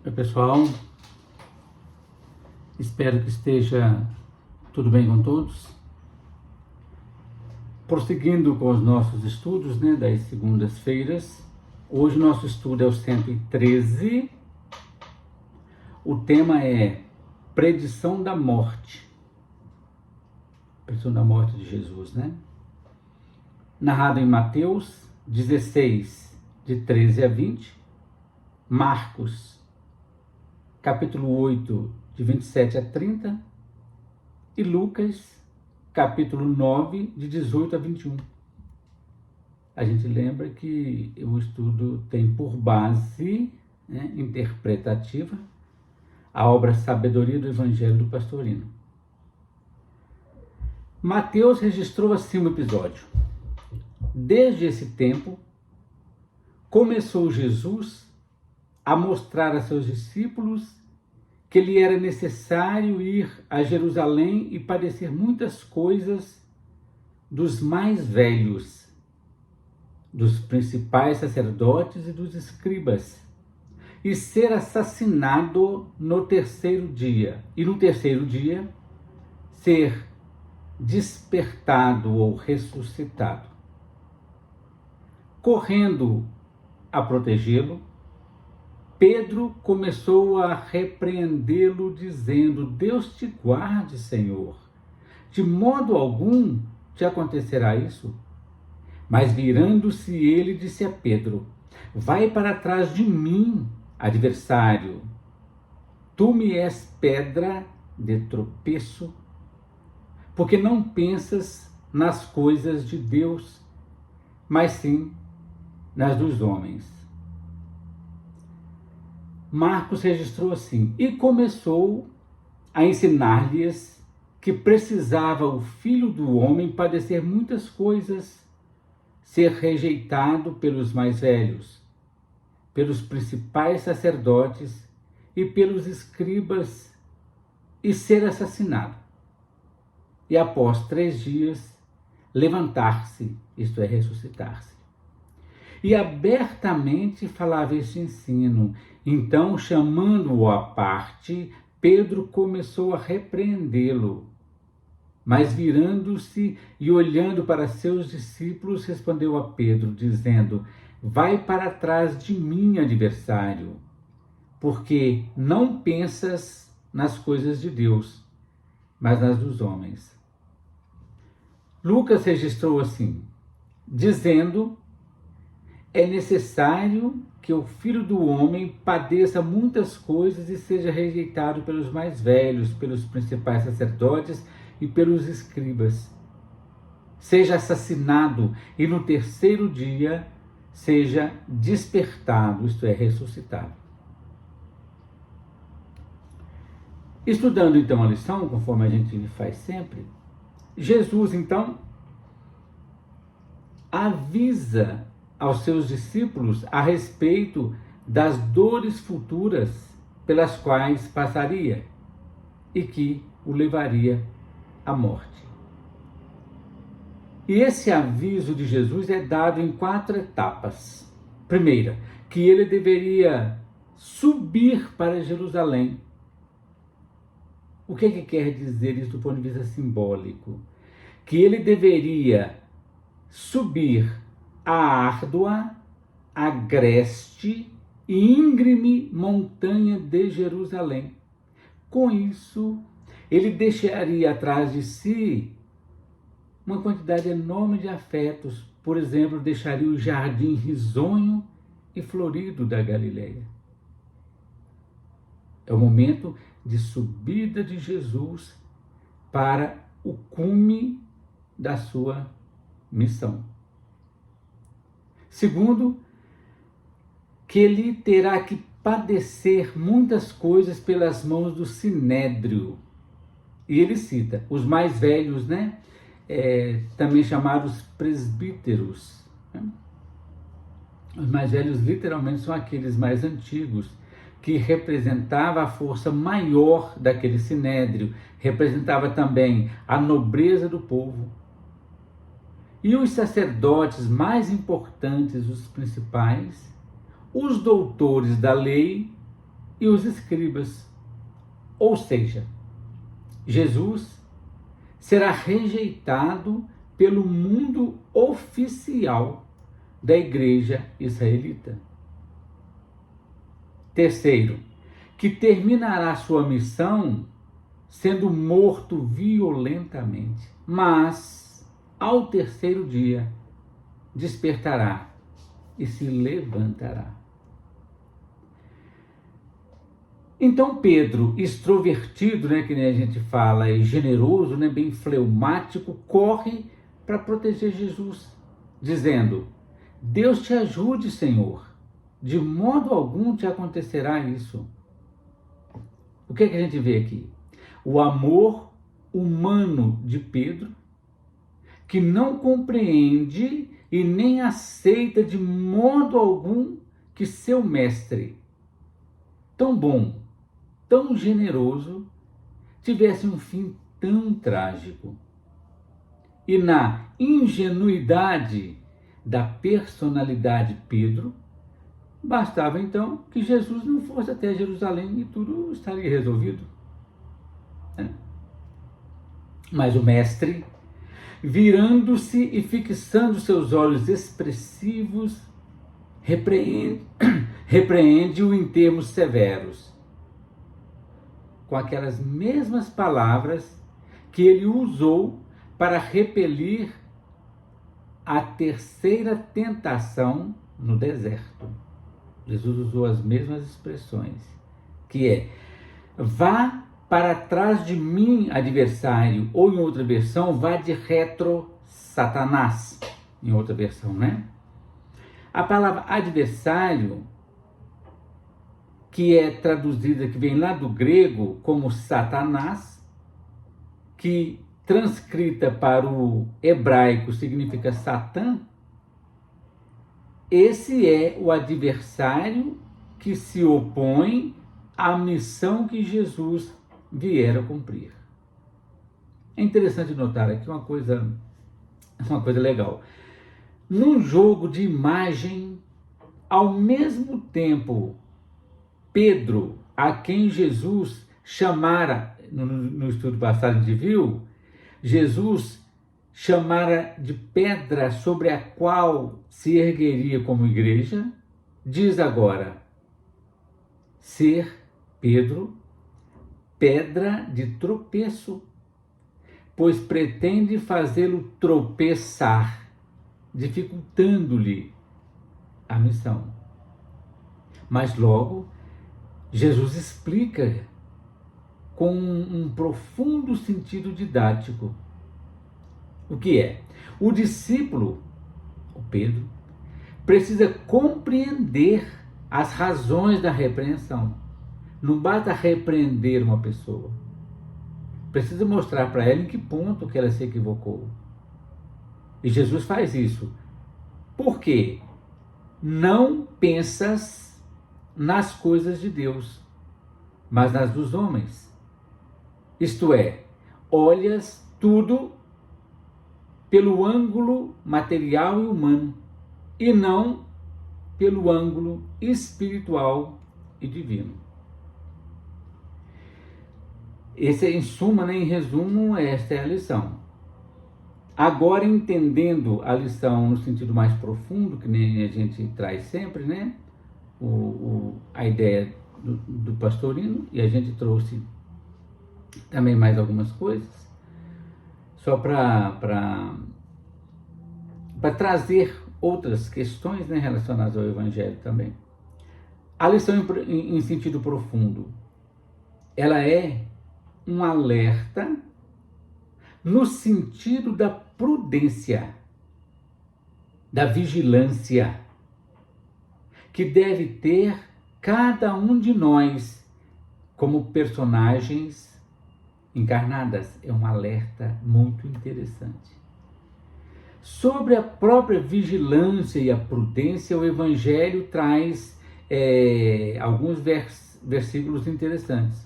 Oi, pessoal, espero que esteja tudo bem com todos. Prosseguindo com os nossos estudos, das segundas-feiras, hoje o nosso estudo é o 113, o tema é predição da morte, de Jesus, narrado em Mateus 16, de 13 a 20, Marcos capítulo 8, de 27 a 30, e Lucas, capítulo 9, de 18 a 21. A gente lembra que o estudo tem por base interpretativa a obra Sabedoria do Evangelho do Pastorino. Mateus registrou assim o episódio. Desde esse tempo, começou Jesus a mostrar a seus discípulos que lhe era necessário ir a Jerusalém e padecer muitas coisas dos mais velhos, dos principais sacerdotes e dos escribas, e ser assassinado no terceiro dia, e no terceiro dia ser despertado ou ressuscitado. Correndo a protegê-lo, Pedro começou a repreendê-lo, dizendo: Deus te guarde, Senhor, de modo algum te acontecerá isso. Mas virando-se ele, disse a Pedro: Vai para trás de mim, adversário. Tu me és pedra de tropeço, porque não pensas nas coisas de Deus, mas sim nas dos homens. Marcos registrou assim: e começou a ensinar-lhes que precisava o Filho do Homem padecer muitas coisas, ser rejeitado pelos mais velhos, pelos principais sacerdotes e pelos escribas, e ser assassinado. E após 3 dias, levantar-se, isto é, ressuscitar-se. E abertamente falava este ensino. Então, chamando-o à parte, Pedro começou a repreendê-lo. Mas virando-se e olhando para seus discípulos, respondeu a Pedro, dizendo: Vai para trás de mim, adversário, porque não pensas nas coisas de Deus, mas nas dos homens. Lucas registrou assim, dizendo: É necessário que o Filho do Homem padeça muitas coisas e seja rejeitado pelos mais velhos, pelos principais sacerdotes e pelos escribas. Seja assassinado e no terceiro dia seja despertado, isto é, ressuscitado. Estudando então a lição, conforme a gente faz sempre, Jesus então avisa aos seus discípulos a respeito das dores futuras pelas quais passaria e que o levaria à morte. E esse aviso de Jesus é dado em 4 etapas. Primeira, que ele deveria subir para Jerusalém. O que quer dizer isso do ponto de vista simbólico? Que ele deveria subir a árdua, agreste e íngreme montanha de Jerusalém. Com isso, ele deixaria atrás de si uma quantidade enorme de afetos. Por exemplo, deixaria o jardim risonho e florido da Galileia. É o momento de subida de Jesus para o cume da sua missão. Segundo, que ele terá que padecer muitas coisas pelas mãos do Sinédrio. E ele cita os mais velhos, também chamados presbíteros. Os mais velhos literalmente são aqueles mais antigos, que representava a força maior daquele Sinédrio, representava também a nobreza do povo. E os sacerdotes mais importantes, os principais, os doutores da lei e os escribas. Ou seja, Jesus será rejeitado pelo mundo oficial da igreja israelita. Terceiro, que terminará sua missão sendo morto violentamente, mas ao terceiro dia despertará e se levantará. Então Pedro, extrovertido, que nem a gente fala, e generoso, bem fleumático, corre para proteger Jesus, dizendo: Deus te ajude, Senhor, de modo algum te acontecerá isso. O que é que a gente vê aqui? O amor humano de Pedro, que não compreende e nem aceita de modo algum que seu mestre, tão bom, tão generoso, tivesse um fim tão trágico. E na ingenuidade da personalidade de Pedro, bastava então que Jesus não fosse até Jerusalém e tudo estaria resolvido. Mas o mestre, virando-se e fixando seus olhos expressivos, repreende-o em termos severos, com aquelas mesmas palavras que ele usou para repelir a terceira tentação no deserto. Jesus usou as mesmas expressões, que é: vá para trás de mim, adversário, ou em outra versão, vá de retro, Satanás, em outra versão, A palavra adversário, que é traduzida, que vem lá do grego como Satanás, que transcrita para o hebraico significa Satã, esse é o adversário que se opõe à missão que Jesus viera cumprir. É interessante notar aqui uma coisa legal. Num jogo de imagem, ao mesmo tempo, Pedro, a quem Jesus chamara, no estudo passado a gente viu, Jesus chamara de pedra sobre a qual se ergueria como igreja, diz agora ser Pedro pedra de tropeço, pois pretende fazê-lo tropeçar, dificultando-lhe a missão. Mas logo, Jesus explica com um profundo sentido didático o que é. O discípulo, o Pedro, precisa compreender as razões da repreensão. Não basta repreender uma pessoa. Precisa mostrar para ela em que ponto que ela se equivocou. E Jesus faz isso. Por quê? Não pensas nas coisas de Deus, mas nas dos homens. Isto é, olhas tudo pelo ângulo material e humano, e não pelo ângulo espiritual e divino. Esse, em suma, em resumo, esta é a lição. Agora, entendendo a lição no sentido mais profundo, que nem a gente traz sempre, a ideia do pastorino, e a gente trouxe também mais algumas coisas, só para trazer outras questões relacionadas ao Evangelho também. A lição em sentido profundo, ela é um alerta no sentido da prudência, da vigilância, que deve ter cada um de nós como personagens encarnadas. É um alerta muito interessante. Sobre a própria vigilância e a prudência, o Evangelho traz alguns versículos interessantes.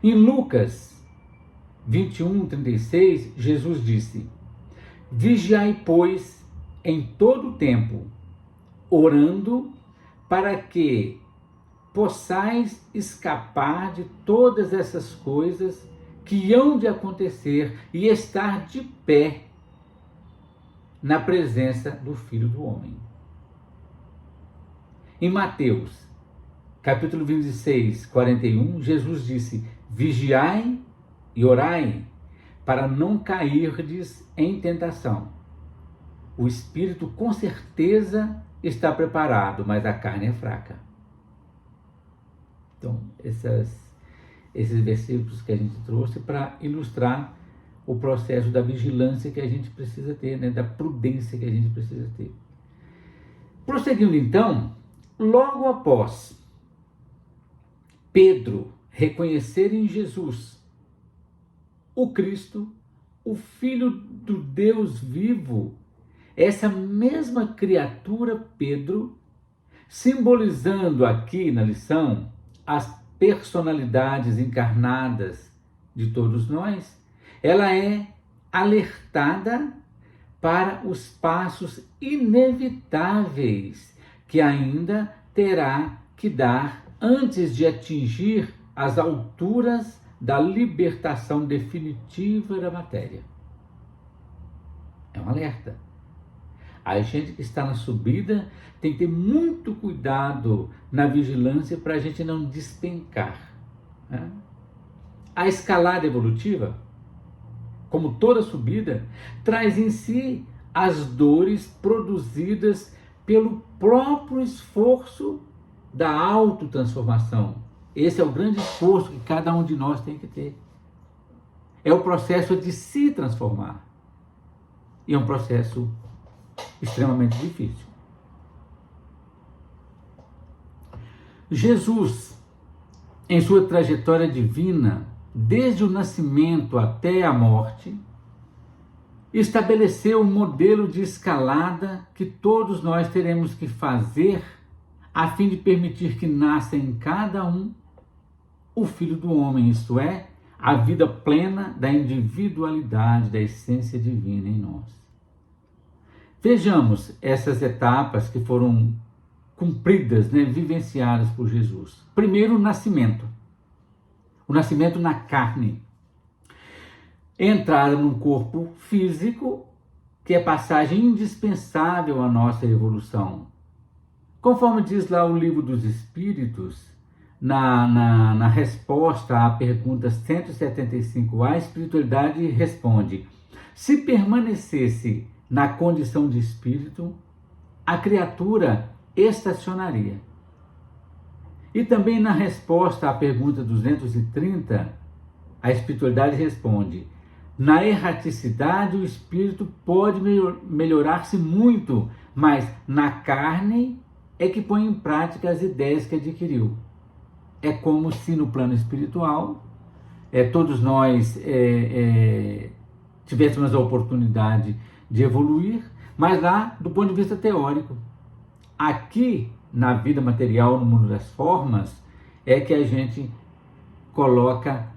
Em Lucas 21:36, Jesus disse: vigiai, pois, em todo o tempo, orando para que possais escapar de todas essas coisas que hão de acontecer e estar de pé na presença do Filho do Homem. Em Mateus, capítulo 26, 41, Jesus disse: vigiai e orai, para não cairdes em tentação. O espírito com certeza está preparado, mas a carne é fraca. Então, esses versículos que a gente trouxe para ilustrar o processo da vigilância que a gente precisa ter, né? Da prudência que a gente precisa ter. Prosseguindo então, logo após Pedro reconhecer em Jesus o Cristo, o Filho do Deus vivo, essa mesma criatura, Pedro, simbolizando aqui na lição as personalidades encarnadas de todos nós, ela é alertada para os passos inevitáveis que ainda terá que dar antes de atingir as alturas da libertação definitiva da matéria. É um alerta. A gente que está na subida tem que ter muito cuidado na vigilância para a gente não despencar, né? A escalada evolutiva, como toda subida, traz em si as dores produzidas pelo próprio esforço da autotransformação. Esse é o grande esforço que cada um de nós tem que ter. É o processo de se transformar. E é um processo extremamente difícil. Jesus, em sua trajetória divina, desde o nascimento até a morte, estabeleceu um modelo de escalada que todos nós teremos que fazer a fim de permitir que nasça em cada um o Filho do Homem, isto é, a vida plena da individualidade, da essência divina em nós. Vejamos essas etapas que foram cumpridas, né, vivenciadas por Jesus. Primeiro, o nascimento. O nascimento na carne. Entrada num corpo físico, que é passagem indispensável à nossa evolução. Conforme diz lá o Livro dos Espíritos, na resposta à pergunta 175, a espiritualidade responde: se permanecesse na condição de espírito, a criatura estacionaria. E também na resposta à pergunta 230, a espiritualidade responde: na erraticidade o espírito pode melhorar-se muito, mas na carne é que põe em prática as ideias que adquiriu. É como se no plano espiritual todos nós tivéssemos a oportunidade de evoluir, mas lá do ponto de vista teórico. Aqui, na vida material, no mundo das formas, é que a gente coloca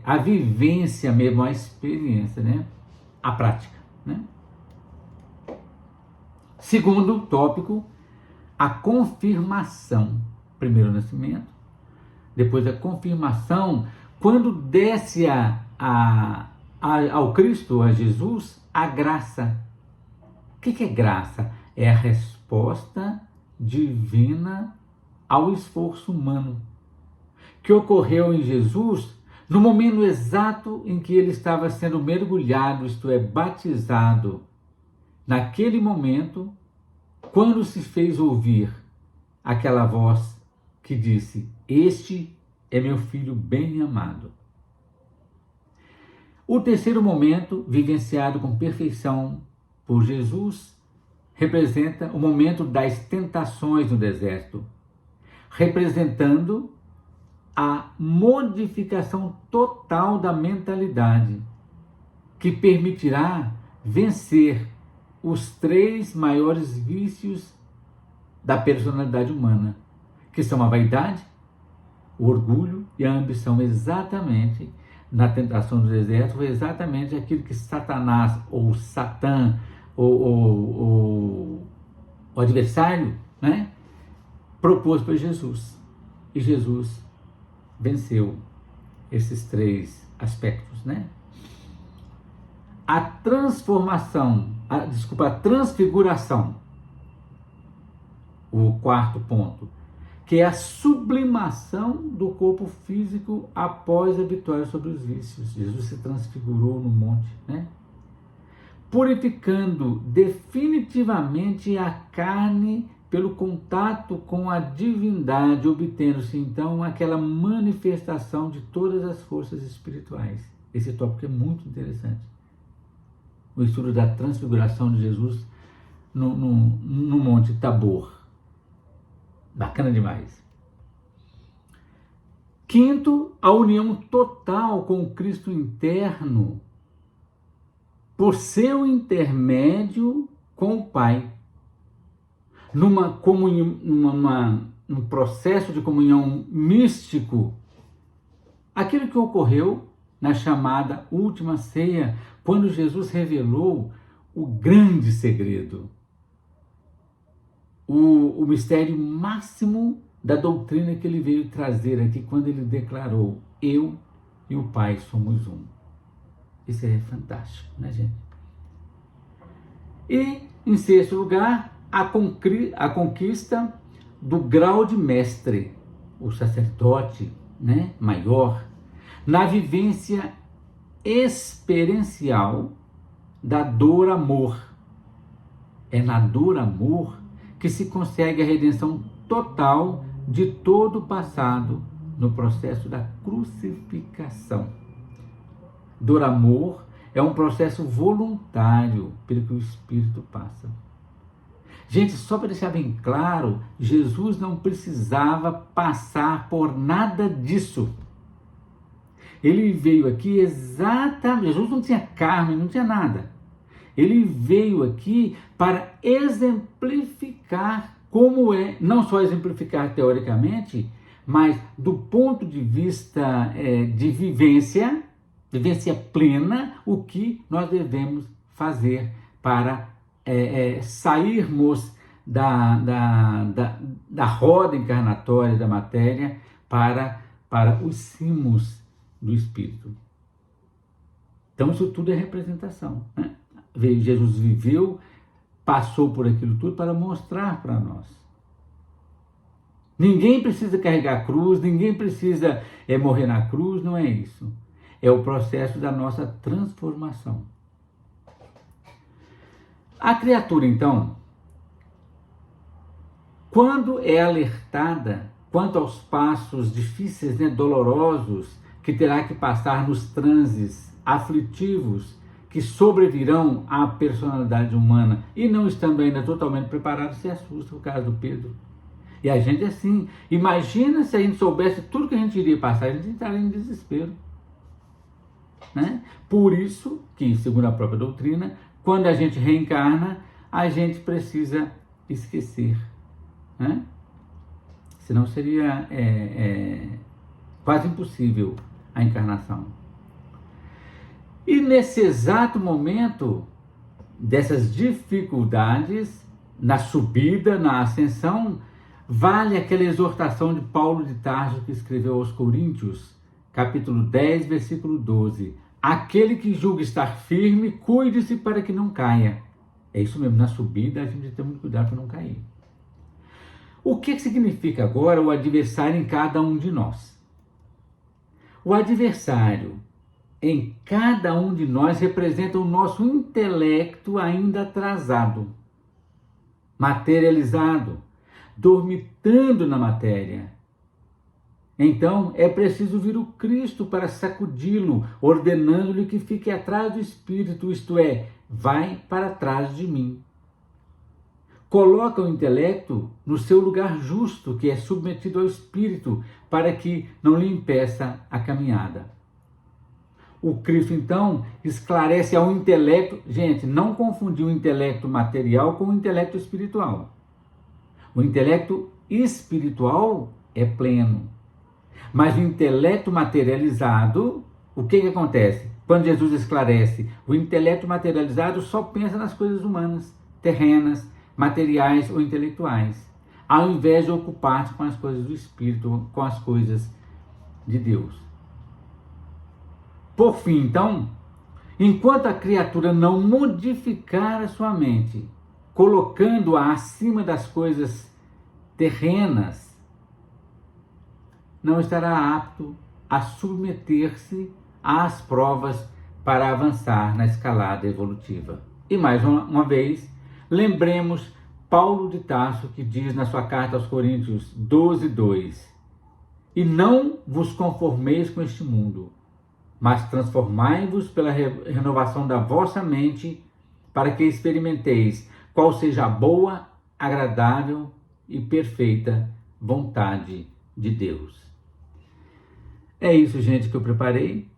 a vivência mesmo, a experiência, né? A prática, né? Segundo tópico, a confirmação. Primeiro o nascimento, depois a confirmação, quando desce ao Cristo, a Jesus, a graça. O que é graça? É a resposta divina ao esforço humano, que ocorreu em Jesus no momento exato em que ele estava sendo mergulhado, isto é, batizado. Naquele momento, quando se fez ouvir aquela voz que disse: este é meu filho bem amado. O terceiro momento, vivenciado com perfeição por Jesus, representa o momento das tentações no deserto, representando a modificação total da mentalidade, que permitirá vencer os 3 maiores vícios da personalidade humana, que são a vaidade, o orgulho e a ambição. Exatamente na tentação do deserto foi exatamente aquilo que Satanás, ou Satã, ou o adversário, né, propôs para Jesus. E Jesus venceu esses 3 aspectos, né? A transfiguração, o 4º ponto, que é a sublimação do corpo físico após a vitória sobre os vícios. Jesus se transfigurou no monte, né? Purificando definitivamente a carne pelo contato com a divindade, obtendo-se então aquela manifestação de todas as forças espirituais. Esse tópico é muito interessante. O estudo da transfiguração de Jesus no Monte Tabor. Bacana demais. 5º, a união total com o Cristo interno, por seu intermédio com o Pai. Num processo de comunhão místico, aquilo que ocorreu na chamada última ceia, quando Jesus revelou o grande segredo, o mistério máximo da doutrina que ele veio trazer aqui, quando ele declarou: eu e o Pai somos um. Isso é fantástico, né, gente? E, em 6º lugar, a conquista do grau de mestre, o sacerdote, né, maior, na vivência experiencial da dor-amor. É na dor-amor que se consegue a redenção total de todo o passado no processo da crucificação. Dor-amor é um processo voluntário pelo que o Espírito passa. Gente, só para deixar bem claro, Jesus não precisava passar por nada disso. Ele veio aqui exatamente, Jesus não tinha carne, não tinha nada. Ele veio aqui para exemplificar como é, não só exemplificar teoricamente, mas do ponto de vista de vivência plena, o que nós devemos fazer para sairmos da roda encarnatória da matéria para os cimos do Espírito. Então isso tudo é representação, né? Jesus viveu, passou por aquilo tudo para mostrar para nós. Ninguém precisa carregar a cruz, ninguém precisa morrer na cruz, não é isso. É o processo da nossa transformação. A criatura, então, quando é alertada quanto aos passos difíceis, né, dolorosos, que terá que passar nos transes aflitivos que sobrevirão à personalidade humana e não estando ainda totalmente preparado, se assusta, o caso do Pedro. E a gente assim, imagina se a gente soubesse tudo que a gente iria passar, a gente estaria em desespero, né? Por isso que, segundo a própria doutrina, quando a gente reencarna, a gente precisa esquecer, né? Senão seria quase impossível a encarnação. E nesse exato momento dessas dificuldades, na subida, na ascensão, vale aquela exortação de Paulo de Tarso que escreveu aos Coríntios, capítulo 10, versículo 12. Aquele que julga estar firme, cuide-se para que não caia. É isso mesmo, na subida a gente tem muito cuidado para não cair. O que significa agora o adversário em cada um de nós? O adversário em cada um de nós representa o nosso intelecto ainda atrasado, materializado, dormitando na matéria. Então é preciso vir o Cristo para sacudi-lo, ordenando-lhe que fique atrás do Espírito, isto é, vai para trás de mim. Coloca o intelecto no seu lugar justo, que é submetido ao Espírito, para que não lhe impeça a caminhada. O Cristo, então, esclarece ao intelecto. Gente, não confundir o intelecto material com o intelecto espiritual. O intelecto espiritual é pleno. Mas o intelecto materializado, o que acontece? Quando Jesus esclarece, o intelecto materializado só pensa nas coisas humanas, terrenas, materiais ou intelectuais. ao invés de ocupar-se com as coisas do Espírito, com as coisas de Deus. Por fim, então, enquanto a criatura não modificar a sua mente, colocando-a acima das coisas terrenas, não estará apto a submeter-se às provas para avançar na escalada evolutiva. E mais uma vez, lembremos Paulo de Tarso, que diz na sua carta aos Coríntios 12:2: e não vos conformeis com este mundo, mas transformai-vos pela renovação da vossa mente, para que experimenteis qual seja a boa, agradável e perfeita vontade de Deus. É isso, gente, que eu preparei.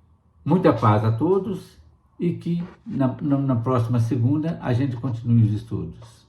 Muita paz a todos e que na próxima segunda a gente continue os estudos.